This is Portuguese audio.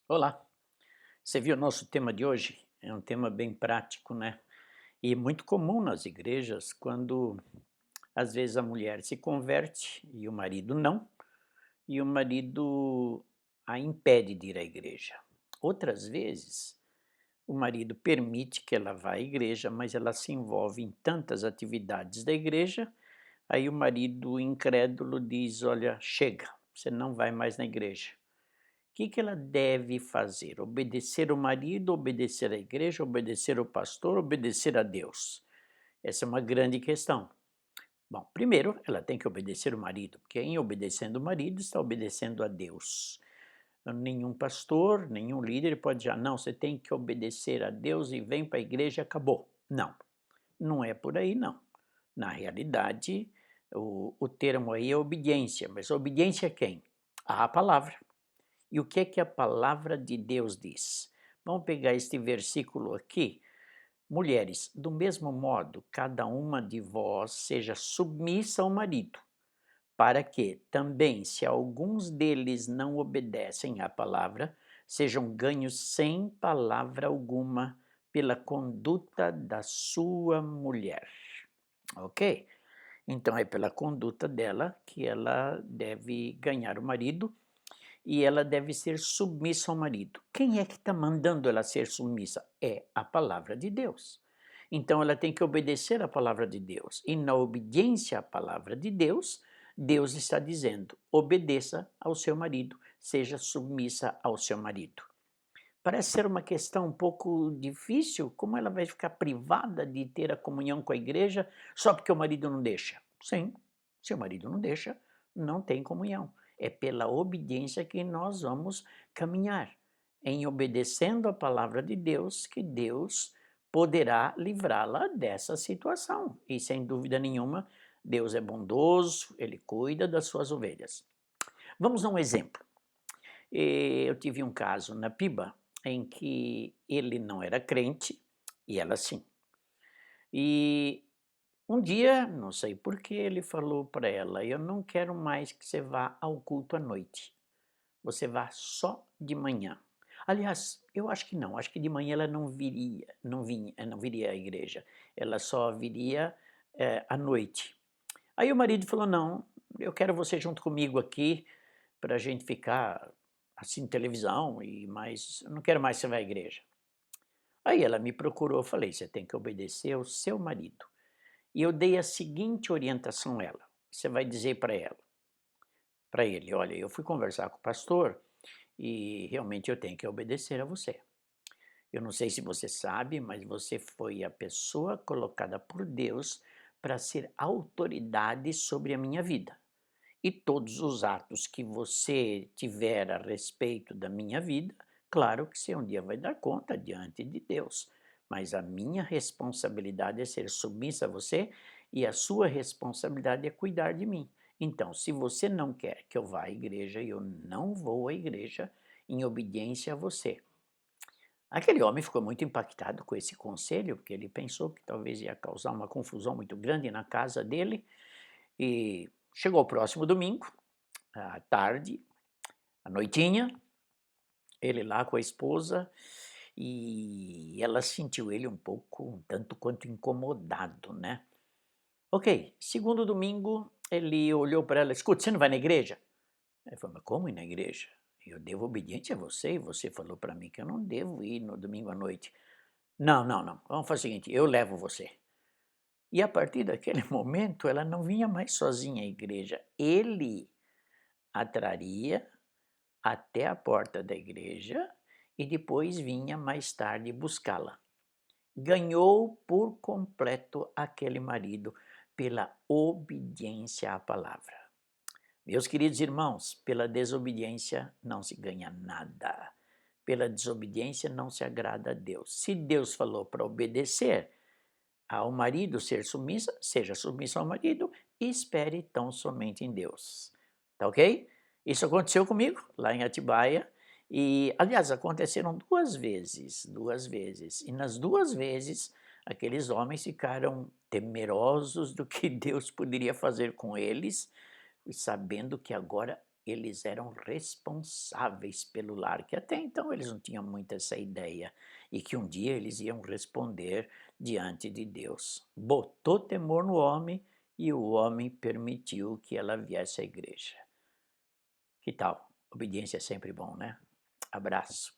Olá, você viu o nosso tema de hoje? É um tema bem prático, né? E muito comum nas igrejas, quando às vezes a mulher se converte e o marido não, e o marido a impede de ir à igreja. Outras vezes, o marido permite que ela vá à igreja, mas ela se envolve em tantas atividades da igreja, aí o marido incrédulo diz: Olha, chega, você não vai mais na igreja. Que ela deve fazer? Obedecer o marido, obedecer à igreja, obedecer ao pastor, obedecer a Deus? Essa é uma grande questão. Bom, primeiro, ela tem que obedecer o marido, porque em obedecendo o marido está obedecendo a Deus. Nenhum pastor, nenhum líder pode dizer, não, você tem que obedecer a Deus e vem para a igreja e acabou. Não, não é por aí não. Na realidade, o termo aí é obediência, mas obediência a quem? À palavra. E o que é que a palavra de Deus diz? Vamos pegar este versículo aqui. Mulheres, do mesmo modo, cada uma de vós seja submissa ao marido, para que também, se alguns deles não obedecem à palavra, sejam ganhos sem palavra alguma pela conduta da sua mulher. Ok? Então é pela conduta dela que ela deve ganhar o marido e ela deve ser submissa ao marido. Quem é que está mandando ela ser submissa? É a palavra de Deus. Então ela tem que obedecer à palavra de Deus. E na obediência à palavra de Deus, Deus está dizendo: obedeça ao seu marido, seja submissa ao seu marido. Parece ser uma questão um pouco difícil, como ela vai ficar privada de ter a comunhão com a igreja só porque o marido não deixa? Sim, se o marido não deixa, não tem comunhão. É pela obediência que nós vamos caminhar, em obedecendo a palavra de Deus, que Deus poderá livrá-la dessa situação. E sem dúvida nenhuma, Deus é bondoso, Ele cuida das suas ovelhas. Vamos a um exemplo. Eu tive um caso na Piba em que ele não era crente e ela sim. E um dia, não sei porquê, ele falou para ela: Eu não quero mais que você vá ao culto à noite. Você vá só de manhã. Aliás, eu acho que não, acho que de manhã ela não viria, não viria à igreja. Ela só viria à noite. Aí o marido falou: Não, eu quero você junto comigo aqui para a gente ficar assim televisão e mais, eu não quero mais que você vá à igreja. Aí ela me procurou, eu falei, você tem que obedecer ao seu marido. E eu dei a seguinte orientação a ela, você vai dizer para ele, olha, eu fui conversar com o pastor e realmente eu tenho que obedecer a você. Eu não sei se você sabe, mas você foi a pessoa colocada por Deus para ser autoridade sobre a minha vida. E todos os atos que você tiver a respeito da minha vida, claro que você um dia vai dar conta diante de Deus. Mas a minha responsabilidade é ser submissa a você e a sua responsabilidade é cuidar de mim. Então, se você não quer que eu vá à igreja, eu não vou à igreja em obediência a você. Aquele homem ficou muito impactado com esse conselho, porque ele pensou que talvez ia causar uma confusão muito grande na casa dele. E chegou o próximo domingo, à tarde, à noitinha, ele lá com a esposa, e ela sentiu ele um pouco, um tanto quanto incomodado, né. Ok, segundo domingo, ele olhou para ela: "Escuta, você não vai na igreja?" Ele falou: "Mas como ir na igreja? Eu devo obediência a você e você falou para mim que eu não devo ir no domingo à noite." "Não, não, não, vamos fazer o seguinte, eu levo você." E a partir daquele momento, ela não vinha mais sozinha à igreja, ele a traria até a porta da igreja e depois vinha mais tarde buscá-la. Ganhou por completo aquele marido pela obediência à palavra. Meus queridos irmãos, pela desobediência não se ganha nada. Pela desobediência não se agrada a Deus. Se Deus falou para obedecer ao marido ser submissa, seja submissa ao marido e espere tão somente em Deus. Tá ok? Isso aconteceu comigo, lá em Atibaia, e aliás aconteceram 2 vezes, e nas 2 vezes aqueles homens ficaram temerosos do que Deus poderia fazer com eles, e sabendo que agora eles eram responsáveis pelo lar, que até então eles não tinham muito essa ideia, e que um dia eles iam responder diante de Deus. Botou temor no homem e o homem permitiu que ela viesse à igreja. Que tal? Obediência é sempre bom, né? Abraço.